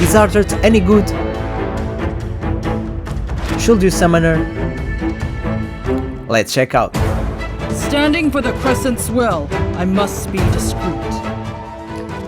Is Ardreth any good? Should you summon her? Let's check out. Standing for the Crescent's will, I must be discreet.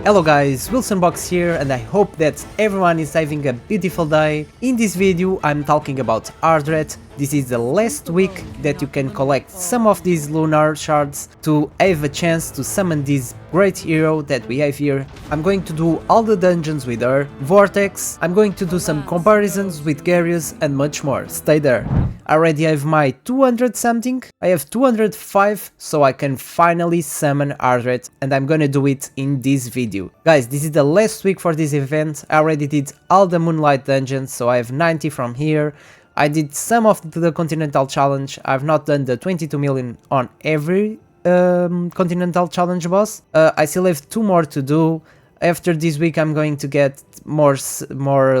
Hello guys, WilsonBox here, and I hope that everyone is having a beautiful day. In this video I'm talking about Ardreth. This is the last week that you can collect some of these lunar shards to have a chance to summon this great hero that we have here. I'm going to do all the dungeons with her, Vortex, I'm going to do some comparisons with Garius and much more. Stay there. I already have my 200 something, I have 205, so I can finally summon Ardreth, and I'm gonna do it in this video. Guys, this is the last week for this event. I already did all the Moonlight dungeons, so I have 90 from here. I did some of the Continental Challenge. I've not done the 22 million on every Continental Challenge boss. I still have 2 more to do. After this week I'm going to get more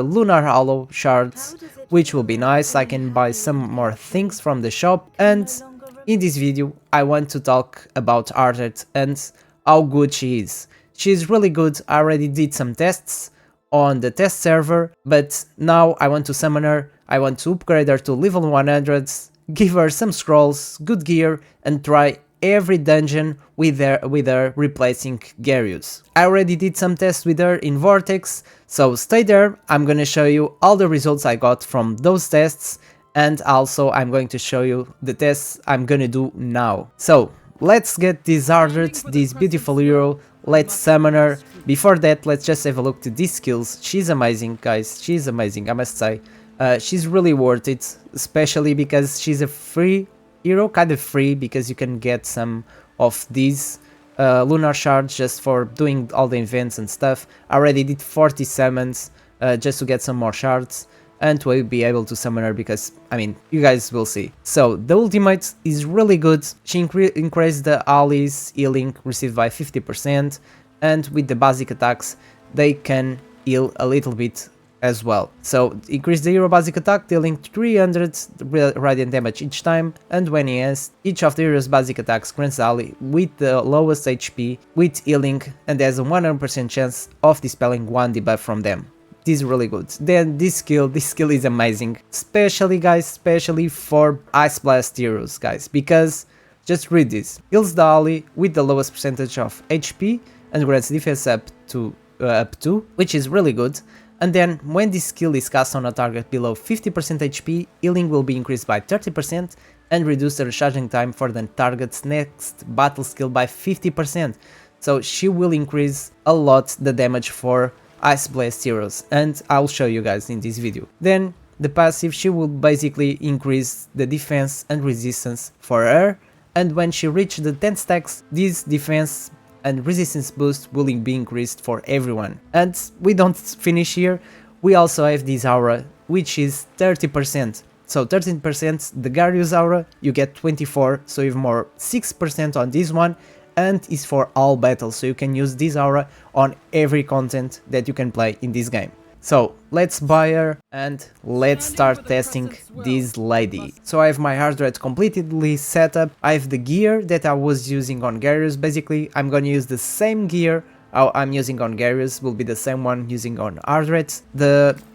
Lunar Hollow shards, which will be nice. I can buy some more things from the shop, and in this video I want to talk about Ardreth and how good she is. She's really good. I already did some tests on the test server, but now I want to summon her. I want to upgrade her to level 100, give her some scrolls, good gear, and try every dungeon with her replacing Garius. I already did some tests with her in Vortex, so stay there. I'm gonna show you all the results I got from those tests, and also I'm going to show you the tests I'm gonna do now. So let's get this Ardreth, this beautiful hero. Let's summon her. Before that, let's just have a look to these skills. She's amazing, guys. She's amazing, I must say. She's really worth it, especially because she's a free hero, kind of free, because you can get some of these lunar shards just for doing all the events and stuff. I already did 40 summons just to get some more shards, and to be able to summon her, because, I mean, you guys will see. So, the ultimate is really good. She increased the allies healing received by 50%, and with the basic attacks, they can heal a little bit as well. So, increase the hero basic attack, dealing 300 radiant damage each time, and when he has, each of the hero's basic attacks grants the ally with the lowest HP with healing, and has a 100% chance of dispelling one debuff from them. This is really good. Then this skill is amazing, especially guys, especially for Ice Blast heroes, guys, because just read this. Heals the ally with the lowest percentage of HP and grants defense up to, which is really good. And then when this skill is cast on a target below 50% HP, healing will be increased by 30% and reduce the recharging time for the target's next battle skill by 50%. So she will increase a lot the damage for Ice Blast heroes, and I'll show you guys in this video. Then the passive, she will basically increase the defense and resistance for her, and when she reaches the 10 stacks, this defense and resistance boost will be increased for everyone. And we don't finish here, we also have this aura, which is 30%. So 13% the Garius aura, you get 24, so you have more 6% on this one, and is for all battles, so you can use this aura on every content that you can play in this game. So let's buy her and let's start testing this lady. So I have my Ardreth completely set up. I have the gear that I was using on Garius. Basically I'm gonna use the same gear I'm using on Garius, will be the same one using on Ardreth.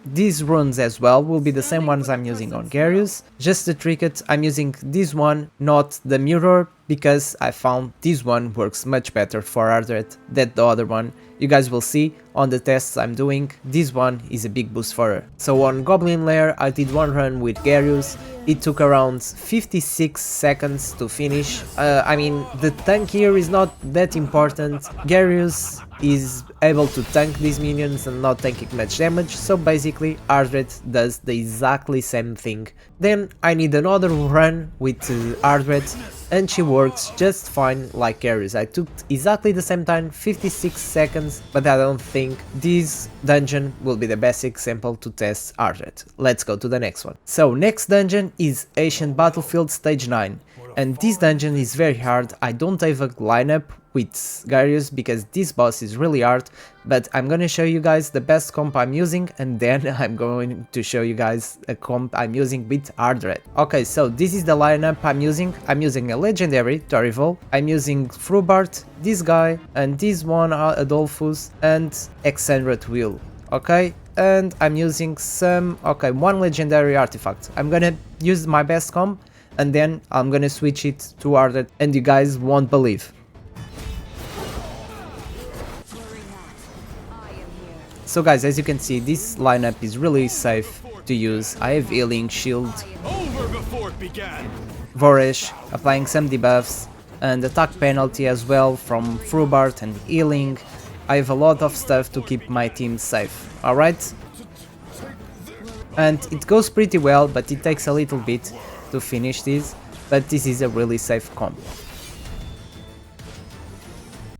These runes as well will be the same ones I'm using on Garius. Just to trick it, I'm using this one, not the mirror, because I found this one works much better for Ardreth than the other one. You guys will see on the tests I'm doing, this one is a big boost for her. So on Goblin lair I did one run with Garius. It took around 56 seconds to finish. I mean, the tank here is not that important. Garius is able to tank these minions and not taking much damage, so basically Ardreth does the exactly same thing. Then I need another run with Ardreth, and she works just fine like Garius. I took exactly the same time, 56 seconds, but I don't think this dungeon will be the best example to test Ardreth. Let's go to the next one. So next dungeon is Ancient Battlefield stage 9, and this dungeon is very hard. I don't have a lineup with Garius because this boss is really hard, but I'm gonna show you guys the best comp I'm using, and then I'm going to show you guys a comp I'm using with Ardreth. Okay, so this is the lineup I'm using. I'm using a legendary Torival, I'm using Frubart, this guy, and this one Adolphus, and Exandra Will. okay, and I'm using one legendary artifact. I'm gonna use my best comp and then I'm gonna switch it to Ardreth and you guys won't believe. So guys, as you can see, this lineup is really safe to use. I have healing, shield, Vortex, applying some debuffs, and attack penalty as well from Frubart and healing. I have a lot of stuff to keep my team safe, alright? And it goes pretty well, but it takes a little bit to finish this, but this is a really safe comp.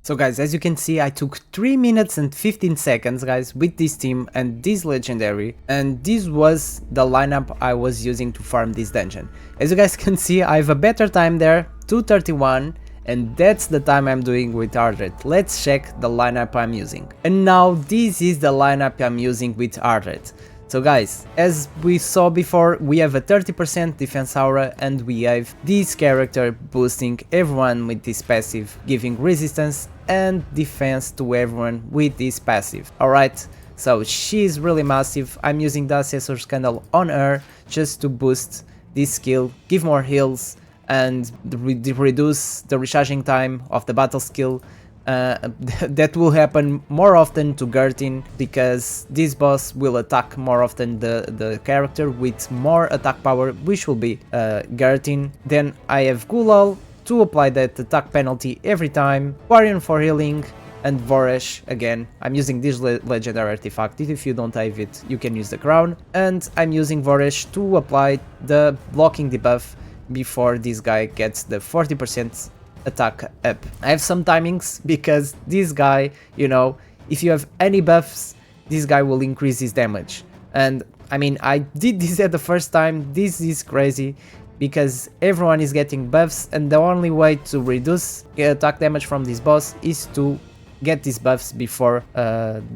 So guys, as you can see, I took 3 minutes and 15 seconds guys with this team and this legendary, and this was the lineup I was using to farm this dungeon. As you guys can see, I have a better time there, 2:31, and that's the time I'm doing with Ardreth. Let's check the lineup I'm using. And now this is the lineup I'm using with Ardreth. So guys, as we saw before, we have a 30% defense aura and we have this character boosting everyone with this passive, giving resistance and defense to everyone with this passive. Alright, so she's really massive. I'm using the Assessor's Candle on her just to boost this skill, give more heals and reduce the recharging time of the battle skill. That will happen more often to Gertin because this boss will attack more often the character with more attack power, which will be Gertin. Then I have Gulal to apply that attack penalty every time, Quarian for healing, and Vortex again. I'm using this legendary artifact. If you don't have it, you can use the crown, and I'm using Vortex to apply the blocking debuff before this guy gets the 40% attack up. I have some timings because this guy, you know, if you have any buffs, this guy will increase his damage. And I mean, I did this at the first time. This is crazy because everyone is getting buffs and the only way to reduce attack damage from this boss is to get these buffs before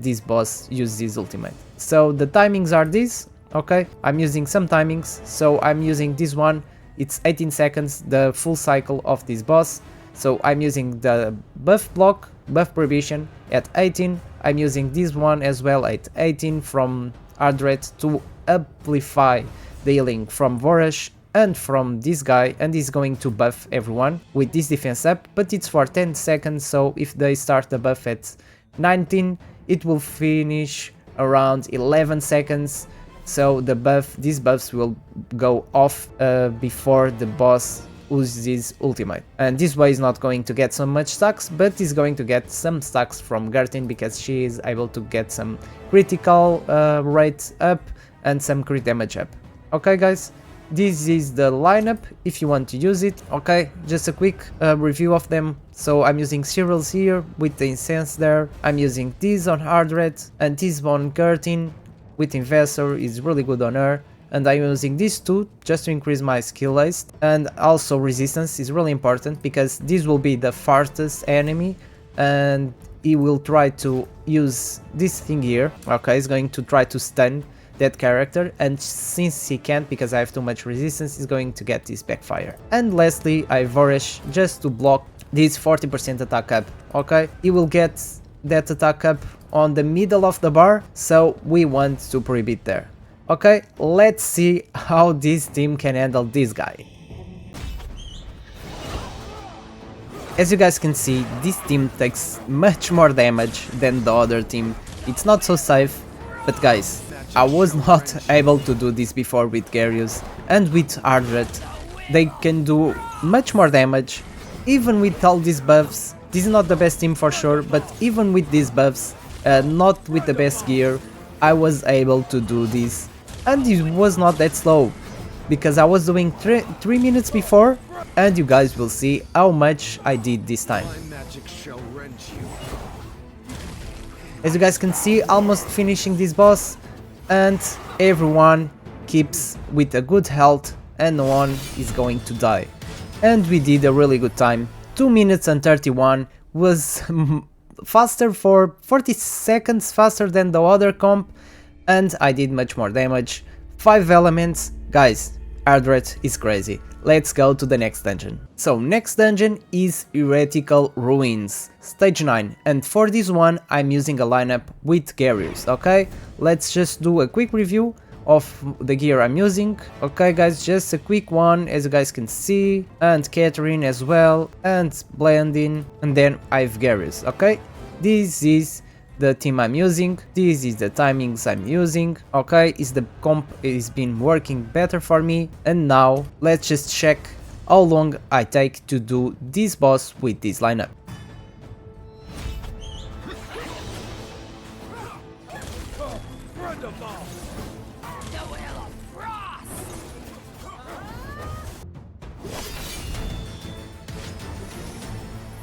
this boss uses his ultimate. So the timings are these, okay? I'm using some timings, so I'm using this one. It's 18 seconds, the full cycle of this boss. So I'm using the buff block, buff prohibition at 18. I'm using this one as well at 18 from Ardreth to amplify the healing from Vortex and from this guy, and he's going to buff everyone with this defense up, but it's for 10 seconds, so if they start the buff at 19, it will finish around 11 seconds. So these buffs will go off before the boss uses his ultimate, and this way is not going to get so much stacks, but is going to get some stacks from Gertin because she is able to get some critical rate up and some crit damage up. Okay guys, this is the lineup if you want to use it. Okay, just a quick review of them. So I'm using cereals here with the incense there. I'm using this on Ardreth and this on Gertin with Investor is really good on her. And I'm using these two just to increase my skill haste, and also resistance is really important because this will be the farthest enemy and he will try to use this thing here. Okay, he's going to try to stun that character, and since he can't because I have too much resistance, he's going to get this backfire. And lastly, I Vortex just to block this 40% attack up. Okay, he will get that attack up on the middle of the bar, so we want to prohibit there. Okay, let's see how this team can handle this guy. As you guys can see, this team takes much more damage than the other team. It's not so safe, but guys, I was not able to do this before with Garius, and with Ardreth they can do much more damage, even with all these buffs. This is not the best team for sure, but even with these buffs, not with the best gear, I was able to do this. And it was not that slow, because I was doing 3 minutes before, and you guys will see how much I did this time. As you guys can see, almost finishing this boss, and everyone keeps with a good health and no one is going to die. And we did a really good time. 2 minutes and 31 was faster for 40 seconds faster than the other comp, and I did much more damage. 5 elements, guys, Ardreth is crazy. Let's go to the next dungeon. So next dungeon is Heretical Ruins, stage 9, and for this one I'm using a lineup with Garius, okay? Let's just do a quick review of the gear I'm using. Okay guys, just a quick one, as you guys can see, and Catherine as well, and Blending, and then I have Garius, okay? This is the team I'm using, this is the timings I'm using, okay? Is the comp is been working better for me, and now let's just check how long I take to do this boss with this lineup.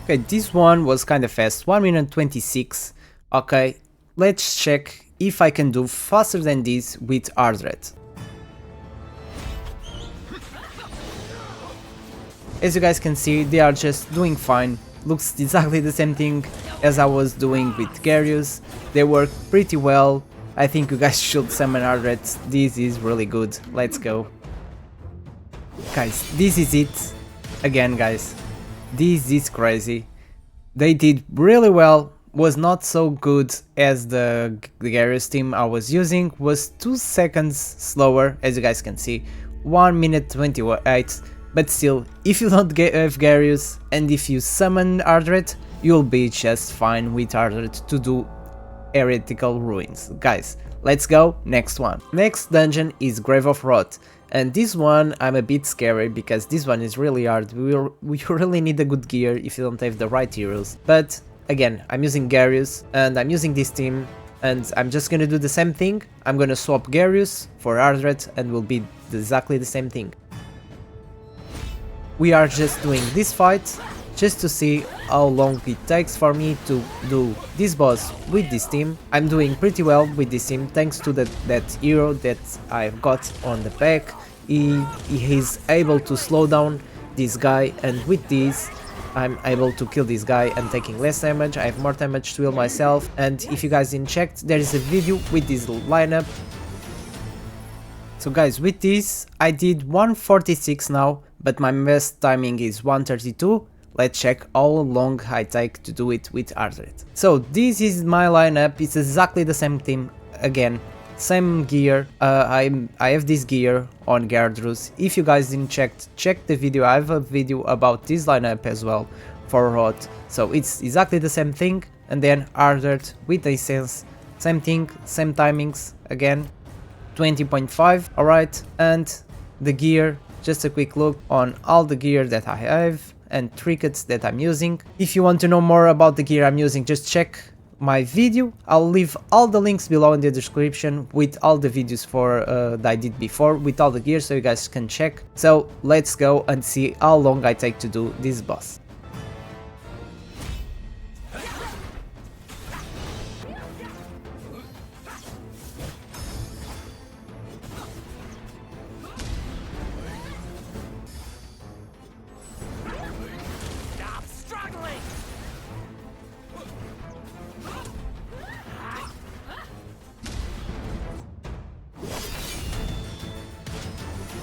Okay, this one was kinda fast, 1 minute 26. Okay, let's check if I can do faster than this with Ardreth. As you guys can see, they are just doing fine. Looks exactly the same thing as I was doing with Garius. They work pretty well. I think you guys should summon Ardreth. This is really good. Let's go. Guys, this is it. Again guys, this is crazy. They did really well. Was not so good as the Garius team I was using, was 2 seconds slower, as you guys can see, 1 minute 28, but still, if you don't have Garius and if you summon Ardreth, you'll be just fine with Ardreth to do Heretical Ruins. Guys, let's go, next one. Next dungeon is Grave of Rot, and this one I'm a bit scary because this one is really hard. We really need a good gear if you don't have the right heroes, but again, I'm using Garius and I'm using this team, and I'm just gonna do the same thing. I'm gonna swap Garius for Ardreth and will be exactly the same thing. We are just doing this fight just to see how long it takes for me to do this boss with this team. I'm doing pretty well with this team thanks to that hero that I've got on the back. He is able to slow down this guy, and with this I'm able to kill this guy and taking less damage. I have more damage to heal myself, and if you guys didn't check, there is a video with this lineup. So guys, with this I did 146 now, but my best timing is 132. Let's check how long I take to do it with Ardreth. So this is my lineup, it's exactly the same team again. Same gear. I have this gear on Gardrus. If you guys didn't check the video. I have a video about this lineup as well for Rot. So it's exactly the same thing. And then Ardreth with Essence, same thing, same timings again, 20.5. Alright, and the gear, just a quick look on all the gear that I have and trinkets that I'm using. If you want to know more about the gear I'm using, just check my video. I'll leave all the links below in the description with all the videos for that I did before with all the gear, so you guys can check. So let's go and see how long I take to do this boss.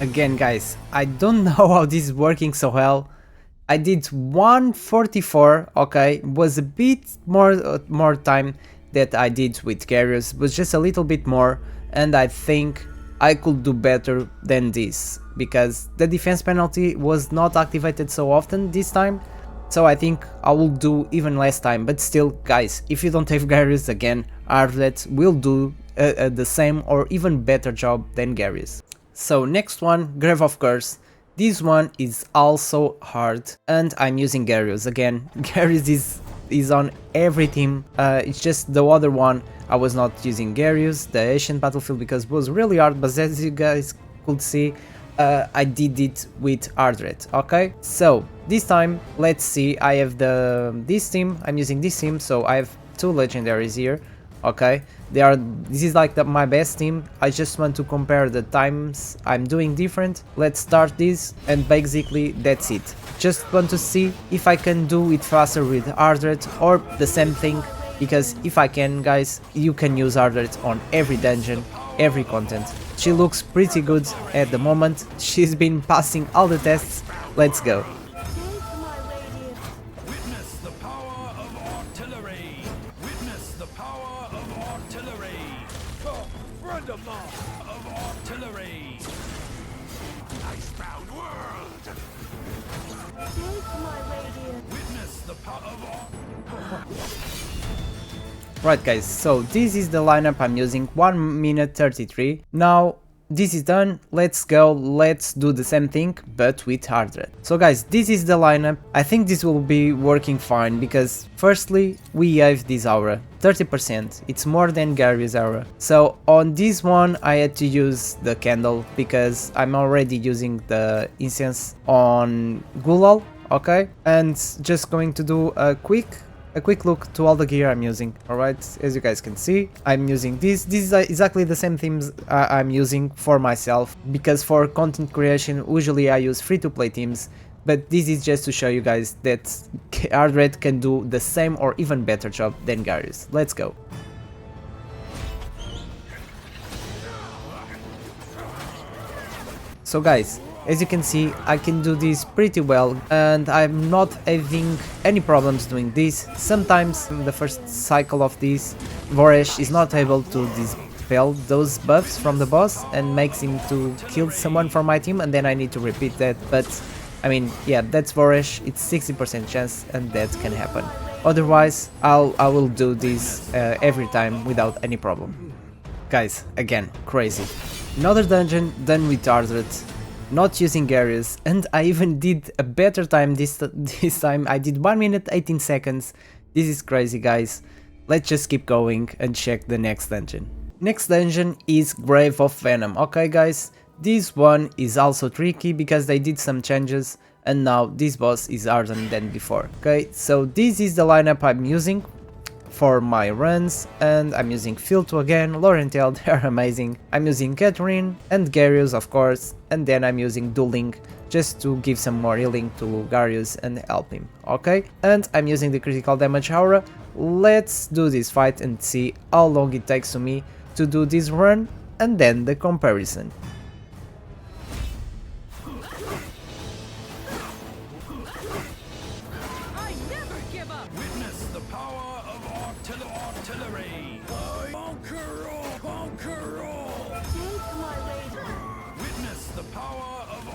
Again guys, I don't know how this is working so well. I did 144, okay, was a bit more time that I did with Garius, was just a little bit more, and I think I could do better than this, because the defense penalty was not activated so often this time, so I think I will do even less time. But still guys, if you don't have Garius, again, Ardreth will do the same or even better job than Garius. So next one, Grave of Curse. This one is also hard, and I'm using Garius again. Garius is on every team. It's just the other one I was not using Garius, the Ancient Battlefield, because it was really hard, but as you guys could see, I did it with Ardreth. Okay, so this time let's see. I have this team. I'm using this team, so I have 2 legendaries here. Okay, this is like my best team. I just want to compare the times I'm doing different. Let's start this, and basically that's it. Just want to see if I can do it faster with Ardreth or the same thing, because if I can guys, you can use Ardreth on every dungeon. every content. She looks pretty good at the moment, she's been passing all the tests, let's go. Witness the power of artillery! Witness the power of artillery! Oh, friend of mine! Of artillery! Icebound world! Witness the power of Right guys, so this is the lineup I'm using, 1 minute 33. Now this is done, let's go, let's do the same thing but with Ardreth. So guys, this is the lineup. I think this will be working fine because firstly we have this aura, 30%, it's more than Garius aura. So on this one I had to use the candle because I'm already using the incense on Gulal, okay? And just going to do a quick look to all the gear I'm using. Alright, as you guys can see, I'm using this is exactly the same themes I'm using for myself, because for content creation usually I use free-to-play themes, but this is just to show you guys that Ardreth can do the same or even better job than Garius. Let's go. So guys, as you can see, I can do this pretty well and I'm not having any problems doing this. Sometimes in the first cycle of this, Vortex is not able to dispel those buffs from the boss and makes him to kill someone from my team, and then I need to repeat that. But I mean, yeah, that's Vortex, it's 60% chance and that can happen. Otherwise, I will do this every time without any problem. Guys, again, crazy. Another dungeon done with Ardreth, not using Garius, and I even did a better time this time. I did 1 minute 18 seconds. This is crazy guys. Let's just keep going and check the next dungeon. Next dungeon is Grave of Venom. Okay guys, this one is also tricky because they did some changes and now this boss is harder than before. Okay, so this is the lineup I'm using for my runs, and I'm using Filto again, Laurentel, they're amazing. I'm using Catherine and Garius of course, and then I'm using Dueling just to give some more healing to Garius and help him, okay? And I'm using the critical damage aura. Let's do this fight and see how long it takes to me to do this run and then the comparison. Witness the power of artillery! Conquer all! Conquer all! Witness the power of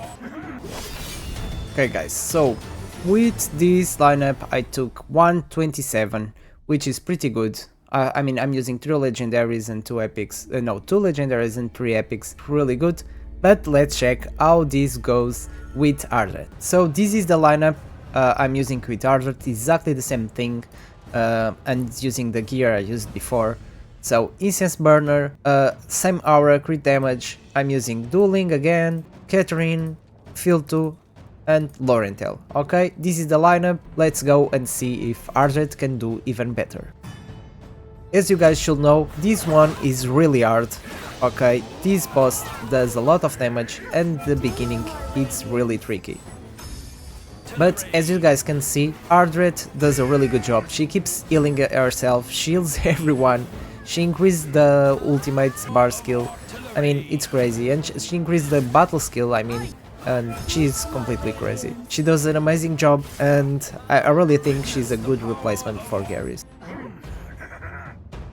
Okay guys, so with this lineup I took 127, which is pretty good. I mean, I'm using 3 legendaries and 2 epics, no, 2 legendaries and 3 epics, really good. But let's check how this goes with Ardreth. So this is the lineup I'm using with Ardreth, exactly the same thing, and using the gear I used before. So Incense Burner, same aura, crit damage, I'm using Dueling again, Catherine, Filto and Laurentel. Okay, this is the lineup, let's go and see if Ardreth can do even better. As you guys should know, this one is really hard. Okay, this boss does a lot of damage and the beginning it's really tricky. But as you guys can see, Ardreth does a really good job. She keeps healing herself, shields everyone, she increased the ultimate bar skill, I mean it's crazy, and she increased the battle skill, I mean, and she's completely crazy. She does an amazing job and I really think she's a good replacement for Garius.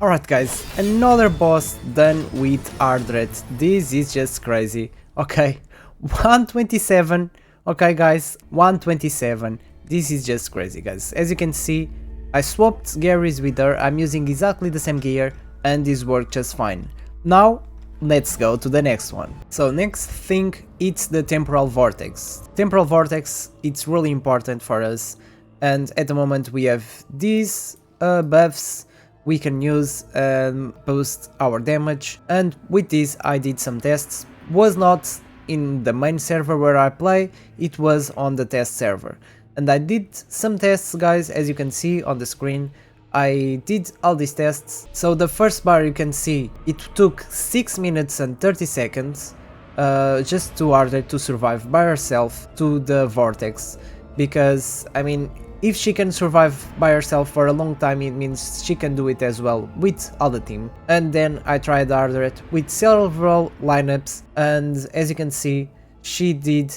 Alright guys, another boss done with Ardreth. This is just crazy. Okay, 127. Okay guys, 127. This is just crazy guys. As you can see, I swapped Garius with her. I'm using exactly the same gear and this worked just fine. Now let's go to the next one. So next thing, it's the Temporal Vortex. Temporal Vortex, it's really important for us, and at the moment we have these buffs we can use and boost our damage, and with this I did some tests. Was not in the main server where I play, it was on the test server, and I did some tests guys. As you can see on the screen, I did all these tests. So the first bar you can see, it took 6 minutes and 30 seconds just to Ardreth to survive by herself to the Vortex, because I mean if she can survive by herself for a long time, it means she can do it as well with other team. And then I tried Ardreth with several lineups, and as you can see, she did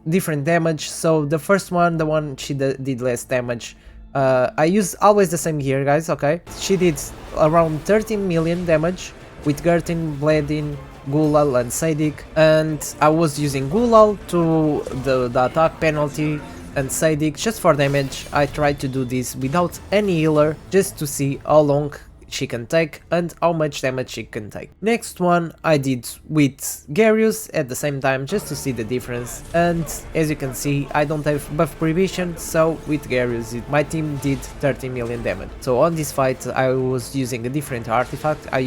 different damage. So the first one, the one she did less damage, I use always the same gear, guys, okay? She did around 13 million damage with Gertin, Bladin, Gulal and Sadic, and I was using Gulal to the attack penalty and Sadic just for damage. I tried to do this without any healer just to see how long she can take and how much damage she can take. Next one I did with Garius at the same time just to see the difference, and as you can see I don't have buff prohibition, so with Garius my team did 30 million damage. So on this fight I was using a different artifact. I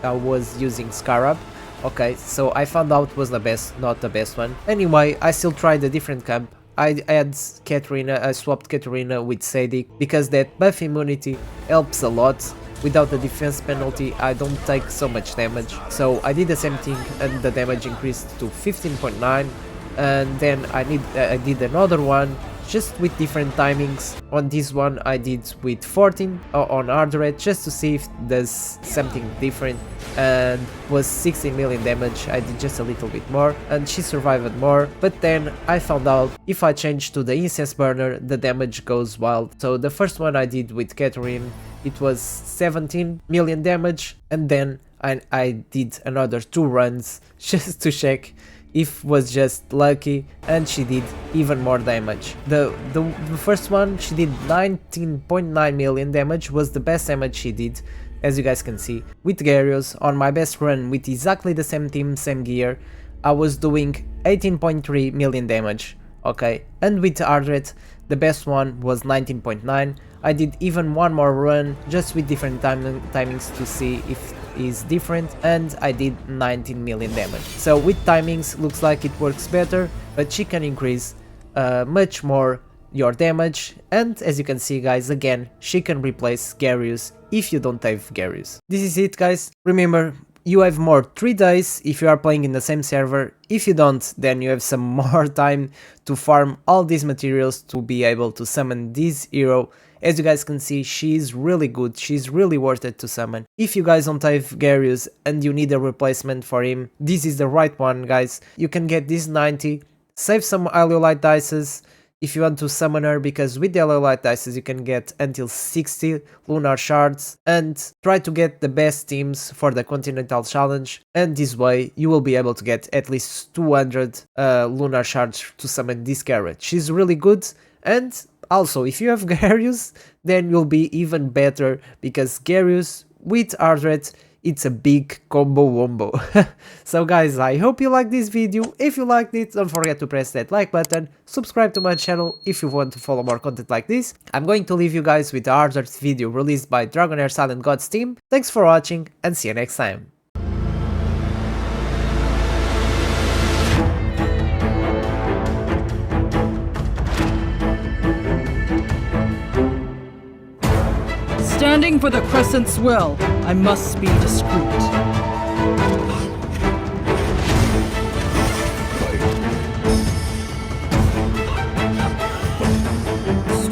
was using Scarab. Okay, so I found out was the best, not the best one. Anyway, I still tried a different camp. I had Katarina, I swapped Katarina with Sadic because that buff immunity helps a lot. Without the defense penalty I don't take so much damage. So I did the same thing and the damage increased to 15.9, and then I did another one just with different timings. On this one I did with 14 on Ardreth just to see if there's something different, and was 16 million damage. I did just a little bit more and she survived more, but then I found out if I change to the incense burner the damage goes wild. So the first one I did with Catherine, it was 17 million damage, and then I did another 2 runs just to check if was just lucky, and she did even more damage. The first one she did 19.9 million damage, was the best damage she did, as you guys can see. With Garius on my best run with exactly the same team, same gear, I was doing 18.3 million damage, okay, and with Ardreth the best one was 19.9. I did even one more run just with different timings to see if is different, and I did 19 million damage. So with timings looks like it works better, but she can increase much more your damage, and as you can see guys, again she can replace Garius if you don't have Garius. This is it guys. Remember, you have more 3 days if you are playing in the same server. If you don't, then you have some more time to farm all these materials to be able to summon this hero. As you guys can see, she is really good, she's really worth it to summon. If you guys don't have Garius and you need a replacement for him, this is the right one guys. You can get this 90, save some Aleolite dices if you want to summon her, because with the Aleolite dices you can get until 60 lunar shards, and try to get the best teams for the continental challenge, and this way you will be able to get at least 200 lunar shards to summon this carrot. She's really good, and also if you have Garius then you'll be even better, because Garius with Ardreth, it's a big combo wombo. So guys, I hope you liked this video. If you liked it, don't forget to press that like button, subscribe to my channel if you want to follow more content like this. I'm going to leave you guys with the Ardreth video released by Dragonheir Silent Gods team. Thanks for watching and see you next time. Standing for the Crescent's will, I must be discreet.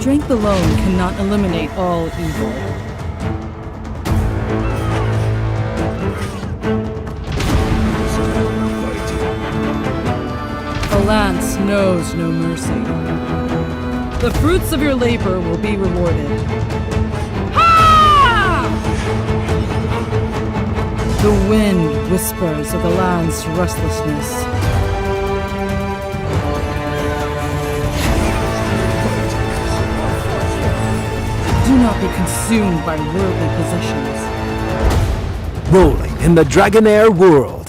Strength alone cannot eliminate all evil. A lance knows no mercy. The fruits of your labor will be rewarded. The wind whispers of the land's restlessness. Do not be consumed by worldly possessions. Rolling in the Dragonheir world.